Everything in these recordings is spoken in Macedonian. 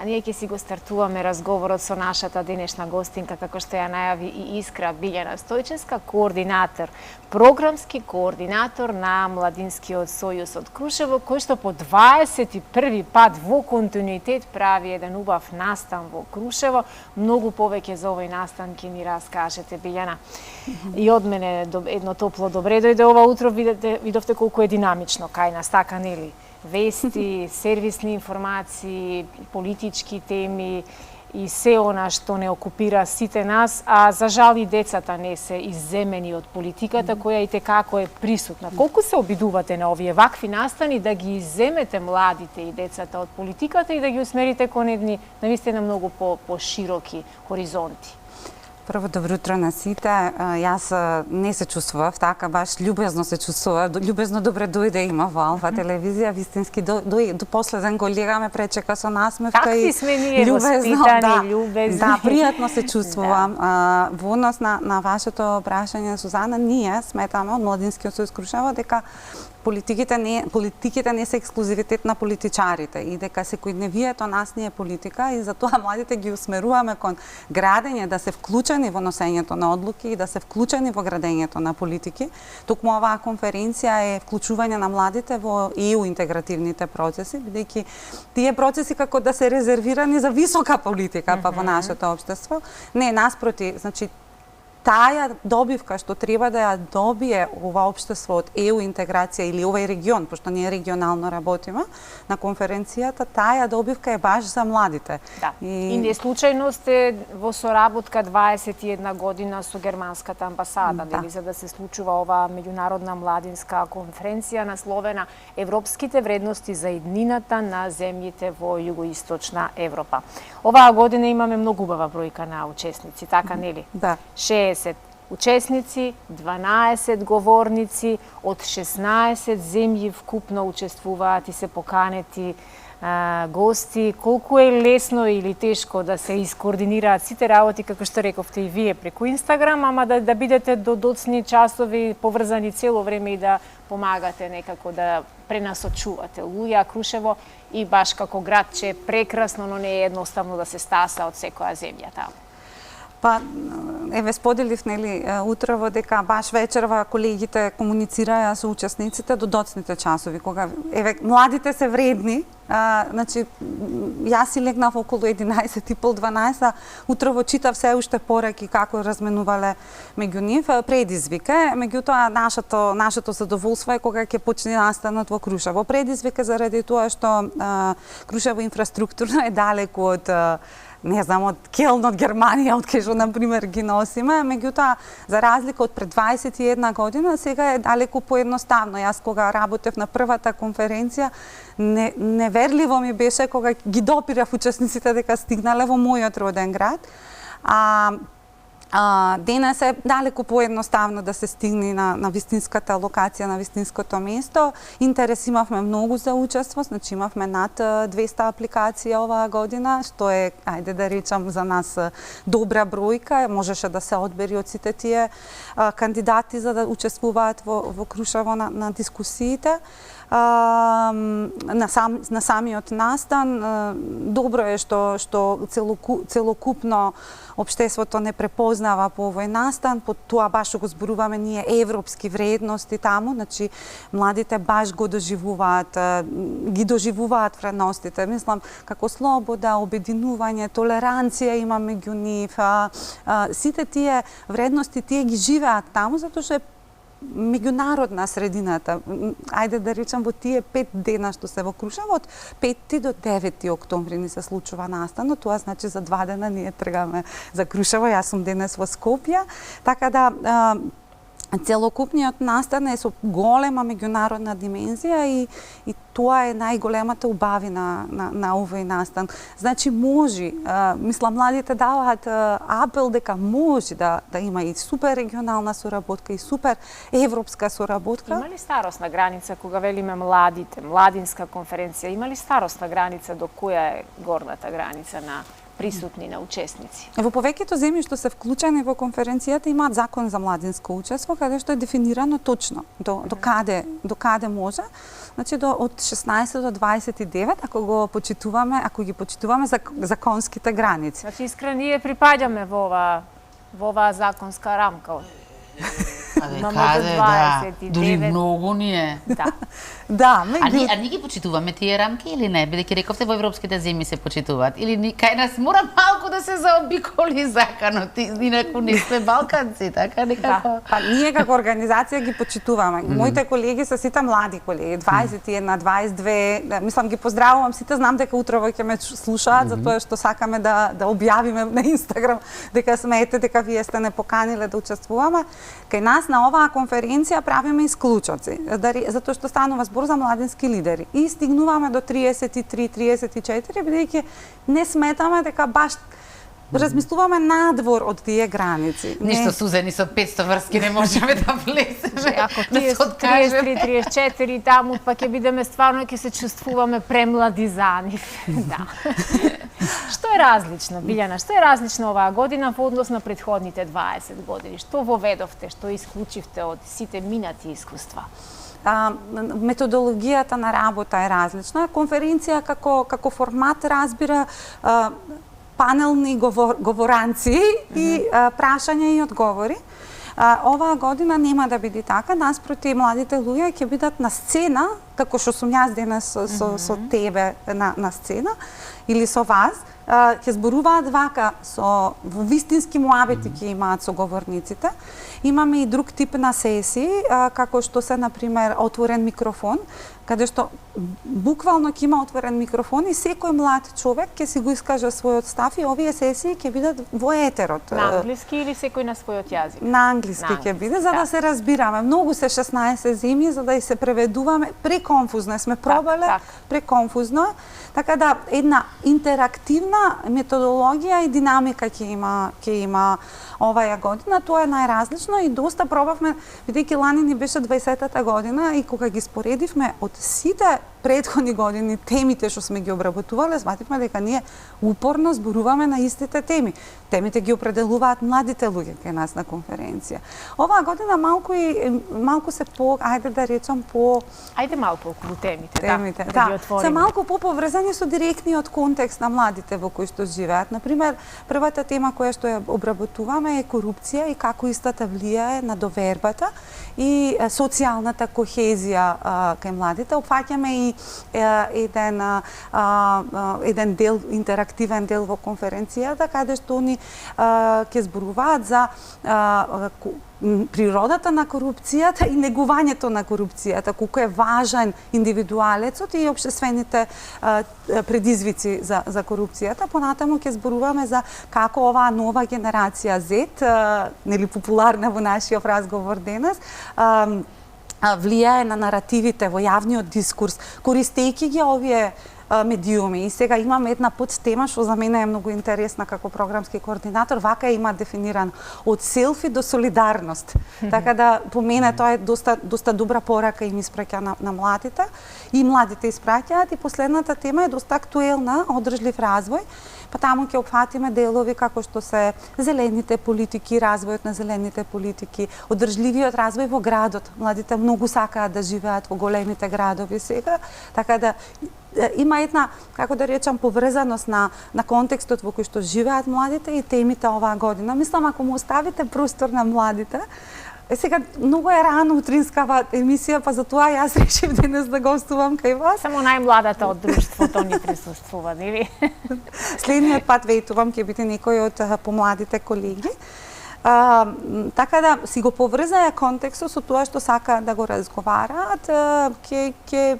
А ние ќе си го стартуваме разговорот со нашата денешна гостинка, како што ја најави и Искра Билјана Стојчевска, програмски координатор на Младинскиот сојуз од Крушево, кој што по 21 пат во континуитет прави еден убав настан во Крушево. Многу повеќе за овој настан ќе ни раскажете, Билјана. И од мене едно топло добре дојде ова утро, видовте колку е динамично кај нас, така нели? Вести, сервисни информации, политички теми и се она што не окупира сите нас, а за жал и децата не се изземени од политиката, која и текако е присутна. Колку се обидувате на овие вакви настани да ги изземете младите и децата од политиката и да ги усмерите кон едни навистина многу по-широки хоризонти? Прво, добро утро на сите. Јас не се чувствував така, баш љубезно се чувствував. Љубезно добре дојде има во Алфа телевизија, вистински до последен колега ме пречека со насмевка и сме ние воспитани, љубезни. Да, пријатно се чувствувам. Во однос на вашето прашање, Сузана, ние сметаме од Младинскиот сојуз Крушево дека политиките не се ексклузивитет на политичарите и дека секојдневието нас не е политика и затоа младите ги усмеруваме кон градење, да се вклучени во носењето на одлуки и да се вклучени во градењето на политики. Токму оваа конференција е вклучување на младите во ЕУ интегративните процеси, бидејќи тие процеси како да се резервирани за висока политика па во нашето општество. Не, наспроти, значи таа добивка што треба да ја добие ова општество од ЕУ интеграција или овој регион, пошто ние регионално работиме на конференцијата, таа добивка е баш за младите. Да. И не случајно сте во соработка 21 година со германската амбасада, нели, за да се случува оваа меѓународна младинска конференција насловена Европските вредности за иднината на земјите во југоисточна Европа. Оваа година имаме многу убава бројка на учесници, така нели? Да. 60 учесници, 12 говорници, од 16 земји вкупно учествуваат и се поканети гости. Колку е лесно или тешко да се искоординираат сите работи, како што рековте и вие, преку Инстаграм, ама да бидете до доцни часови поврзани цело време и да помагате некако да пренасочувате луѓе. Крушево и баш како град че е прекрасно, но не е едноставно да се стаса од секоја земја таму. Па, еве споделив, нели, утрово дека баш вечерва колегите комуницираја со учесниците до доцните часови, кога, еве, младите се вредни, значи, јас си легнав околу 11:30-12, утрово читав се уште пораки како разменувале меѓу нив, предизвика, меѓутоа нашето задоволство е кога ќе почне настанот во Крушево. Предизвика заради тоа што Крушево инфраструктурно е далеку од не знам, од Келн, од Германија, од кај што, например, ги носиме, меѓутоа, за разлика од пред 21 година, сега е далеку поедноставно. Јас кога работев на првата конференција, неверливо ми беше кога ги допирав учесниците дека стигнале во мојот роден град. Денес е далеку поедноставно да се стигне на вистинската локација, на вистинското место. Интерес имавме многу за учество, значи имавме над 200 апликации оваа година, што е, ајде да речам, за нас добра бројка. Можеше да се одбери од сите тие кандидати за да учествуваат во Крушево на дискусиите. На самиот настан. Добро е што целокупно општеството не препознава по овој настан, по тоа баш го зборуваме ние европски вредности таму, значи младите баш ги доживуваат вредностите. Мислам, како слобода, обединување, толеранција има меѓу нив, сите тие вредности тие ги живеат таму, затоа што е меѓународна средината. Ајде да речам, во тие 5 дена што се во Крушево, од 5 до 9 октомври ни се случува настанот, тоа значи за 2 дена ние тргаме за Крушево, јас сум денес во Скопје, така да целокупниот настан е со голема меѓународна димензија и тоа е најголемата убавина на овој настан. Значи може, мислам, младите даваат апел дека може да има и супер регионална соработка и супер европска соработка. Има ли старосна граница кога велиме младите, младинска конференција, има ли старосна граница до која е горната граница на присутни на учесници. Во повеќето земји што се вклучени во конференцијата имаат закон за младинско учество, каде што е дефинирано точно до каде може. Значи од 16 до 29, ако ги почитуваме законските граници. Значи искрено ние припаѓаме во оваа законска рамка. Дури многу ни е. Да, а ние ги почитуваме тие рамки или не? Бидејќи рековте во европските земји се почитуваат. Или кај нас мора малку да се заобиколи законот, инаку не сме балканци, така некако. Па ние како организација ги почитуваме. Моите колеги се сите млади колеги, 21, 22, мислам ги поздравувам сите, знам дека утрово ќе ме слушаат, затоа што сакаме да објавиме на Инстаграм дека смеете дека вие сте не поканиле да учествуваме. Кај нас на оваа конференција правиме исклучоци, затоа што станува збор за младински лидери. И стигнуваме до 33-34, бидејќи не сметаме дека баш размислуваме надвор од тие граници. Ништо сузени со 500 врски не можеме да влеземе. Ако 33-34 таму, па ќе бидеме стварно, ќе се чувствуваме премлади за нив. Да. Што е различно, Билјана? Што е различно оваа година во однос на претходните 20 години? Што воведовте, што исклучивте од сите минати искуства? Методологијата на работа е различна. Конференција како формат разбира панелни говоранци и прашања и одговори. Оваа година нема да биде така, наспроти младите луѓе ќе бидат на сцена, како што сум јас денес со тебе на сцена или со вас, ќе зборуваат вака со вистински муабети ќе имаат со говорниците. Имаме и друг тип на сесии, како што се, например, отворен микрофон, каде што буквално ќе има отворен микрофон и секој млад човек ќе си го искаже својот став и овие сесии ќе бидат во етерот. На англиски или секој на својот јазик? На англиски ќе биде, за да се разбираме. Многу се 16 земји, за да и се преведуваме. Преконфузно сме пробале, преконфузно. Така да една интерактивна методологија и динамика ќе има оваа година. Тоа е најразлично и доста пробавме, бидејќи лани ни беше 20-та година и кога ги споредивме од сите претходни години темите што сме ги обработувале, свативме дека ние упорно зборуваме на истите теми. Темите ги определуваат младите луѓе кај нас на конференција. Оваа година малку се ајде да речам Ајде малку околу темите, да ги отвориме. Се малку поврзани со директниот контекст на младите во кој што живеат. Например, првата тема која што ја обработуваме е корупција и како истата влијае на довербата и социјалната кохезија кај младите. Опфаќаме и еден дел, интерактивен дел во конференцијата, каде што они ќе зборуваат за природата на корупцијата и негувањето на корупцијата, колку е важен индивидуалецот и општествените предизвици за корупцијата. Понатаму ќе зборуваме за како оваа нова генерација Z, нели популарна во нашиот разговор денес, влијае на наративите во јавниот дискурс, користејќи ги овие медиуми. И сега имаме една подтема што за мене е многу интересна како програмски координатор, вака има дефиниран од селфи до солидарност. Така да по мене тоа е доста добра порака и ми испраќа на младите и младите испраќаат. И последната тема е доста актуелна, одржлив развој. Па таму ќе опфатиме делови како што се зелените политики, развојот на зелените политики, одржливиот развој во градот. Младите многу сакаат да живеат во големите градови сега, така да има една, како да речам, поврзаност на контекстот во кој што живеат младите и темите оваа година. Мислам, ако му оставите простор на младите, сега многу е рано утринскава емисија, па затоа јас решив денес да гостувам кај вас. Само најмладата од друштвото ни присуствува, нели? Следниот пат ветувам ќе биде некој од помладите колеги. Така да си го поврзаја контекстот со тоа што сака да го разговараат, ќе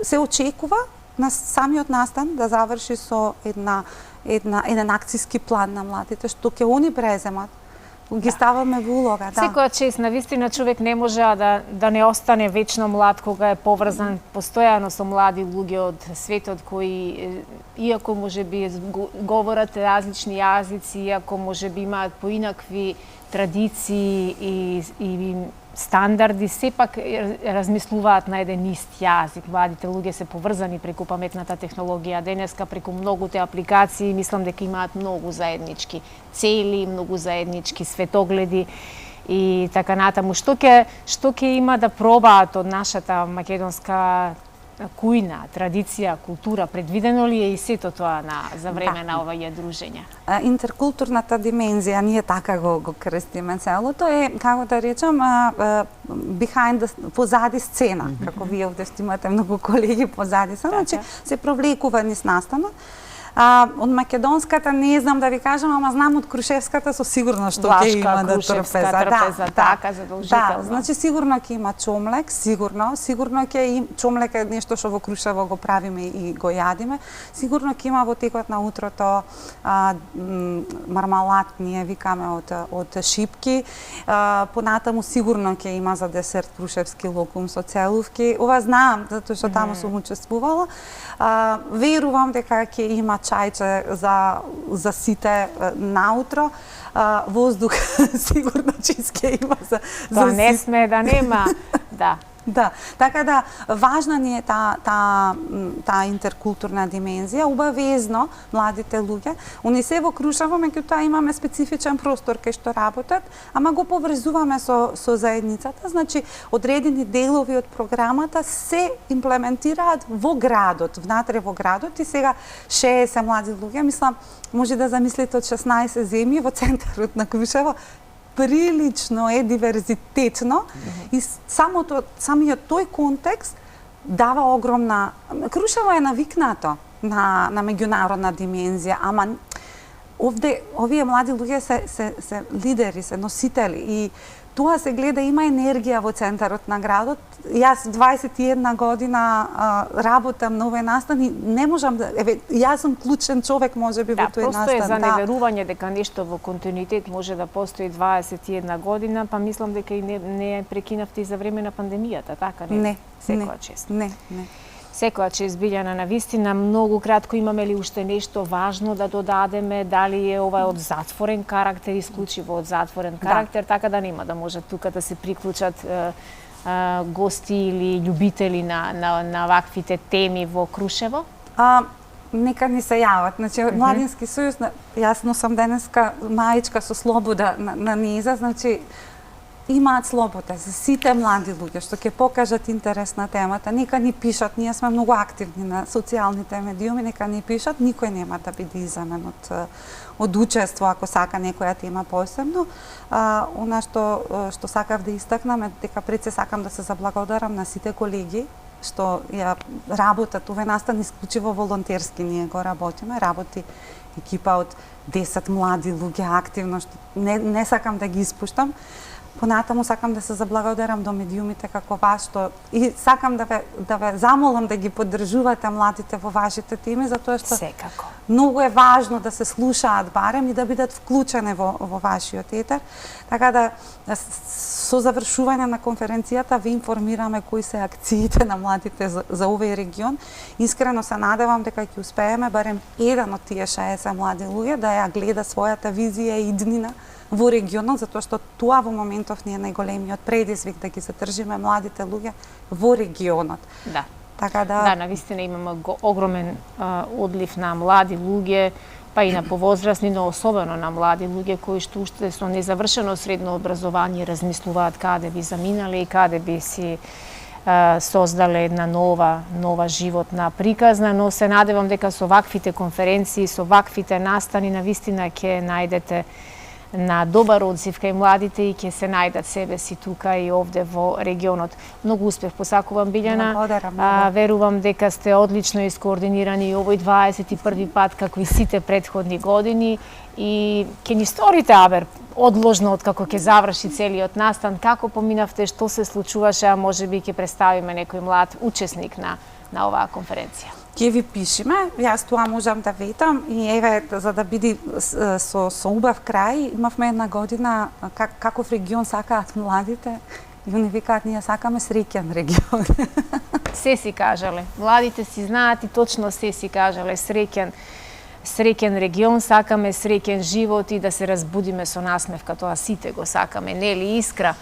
се очекува на самиот настан да заврши со еден акцијски план на младите, што ќе они преземат. Ги ставаме во улога, да. Секоја чест, навистина човек не може да не остане вечно млад кога е поврзан постојано со млади луѓе од светот кои, иако можеби говорат различни јазици, иако можеби имаат поинакви традиции и стандарди сепак размислуваат на еден ист јазик. Младите луѓе се поврзани преку паметната технологија. Денеска преку многуте апликации мислам дека имаат многу заеднички цели, многу заеднички светогледи и така натаму. Што ќе има да пробаат од нашата македонска кујна, традиција, култура, предвидено ли е и сето тоа за време на овие дружења? Интеркултурната димензија, ние така го крстиме целото, е, како да речам, behind позади сцена, како вие овде имате многу колеги позади сцена, значи се провлекува низ настанот. Од македонската не знам да ви кажам, ама знам од крушевската со сигурност што ќе има да трпеза. Така, задолжително. Да, значи сигурно ќе има чомлек, сигурно ќе има чомлек е нешто што во Крушево го правиме и го јадиме. Сигурно ќе има во текот на утрото мармалат, ние викаме од шипки. Понатаму сигурно ќе има за десерт крушевски локум со целувки. Ова знам, затоа што таму сум учествувала. Верувам дека ќе има чајче за сите наутро. Воздух сигурно ќе има за не сме да нема. Да. Да, така да важна ни е таа интеркултурна димензија, обавезно младите луѓе. Уни се во Крушево, меѓутоа имаме специфичен простор кај што работат, ама го поврзуваме со заедницата, значи одредени делови од програмата се имплементираат во градот, внатре во градот и сега 60 млади луѓе, мислам, може да замислите од 16 земји во центарот на Крушево, прилично е диверзитетно и самиот тој контекст дава огромна... Крушево е навикнато на меѓународна димензија, ама овде овие млади луѓе се лидери, се носители и тоа се гледа, има енергија во центарот на градот. Јас 21 година работам на овој настан и не можам да... јас сум клучен човек можеби во тој настан. Да, просто е за неверување дека нешто во континуитет може да постои 21 година, па мислам дека и не прекинавте и за време на пандемијата, така не? Не, секоја чест. Не. Секоја чест, Билјана, навистина, многу кратко, имаме ли уште нешто важно да додадеме, дали е ова од затворен карактер, исклучиво од затворен карактер, така да нема да можат тука да се приклучат гости или љубители на ваквите теми во Крушево? Нека ни се јават. Значи, Младински сојуз, јас носам денеска маичка со слобода на низа, значи, имаат слобода за сите млади луѓе што ќе покажат интерес на темата. Нека ни пишат, ние сме многу активни на социјалните медиуми, нека ни пишат, никој нема да биде изамен од учество ако сака некоја тема посебно. Она што сакав да истакнам е дека пред се сакам да се заблагодарам на сите колеги што ја работат овој настан исклучиво волонтерски, ние го работиме, работи екипа од 10 млади луѓе активно, што не сакам да ги испуштам. Понатаму сакам да се заблагодарам до медиумите како вас, и сакам да ве замолам да ги поддржувате младите во вашите теми, затоа што секако многу е важно да се слушаат барем и да бидат вклучени во вашиот етер. Така да со завршување на конференцијата ви информираме кои се акциите на младите за овој регион. Искрено се надевам дека ќе успееме барем еден од тие 60 млади луѓе да ја гледа својата визија и иднина во регионот, затоа што тоа во моментов не е најголемиот предизвик да ги задржиме младите луѓе во регионот. Да. Така да, навистина имаме огромен одлив на млади луѓе, па и на повозрасни, но особено на млади луѓе кои што уште со незавршено средно образование размислуваат каде би заминале и каде би си создале една нова животна приказна, но се надевам дека со ваквите конференции, со ваквите настани навистина ќе најдете на добар одзив кај младите и ќе се најдат себе си тука и овде во регионот. Многу успех посакувам, Билјана. Верувам дека сте одлично искоординирани и овој 21 пат како и сите претходни години и ќе ни сторите одложно од како ќе заврши целиот настан, како поминавте, што се случуваше, а можеби ќе представиме некој млад учесник на оваа конференција. Ќе ви пишеме, јас тоа можам да ветам и еве за да биде со убав крај, имавме една година каков регион сакаат младите и они викаат ние сакаме среќен регион. Се си кажале, младите си знаат и точно се си кажале, среќен регион, сакаме среќен живот и да се разбудиме со насмевка, тоа сите го сакаме, нели Искра?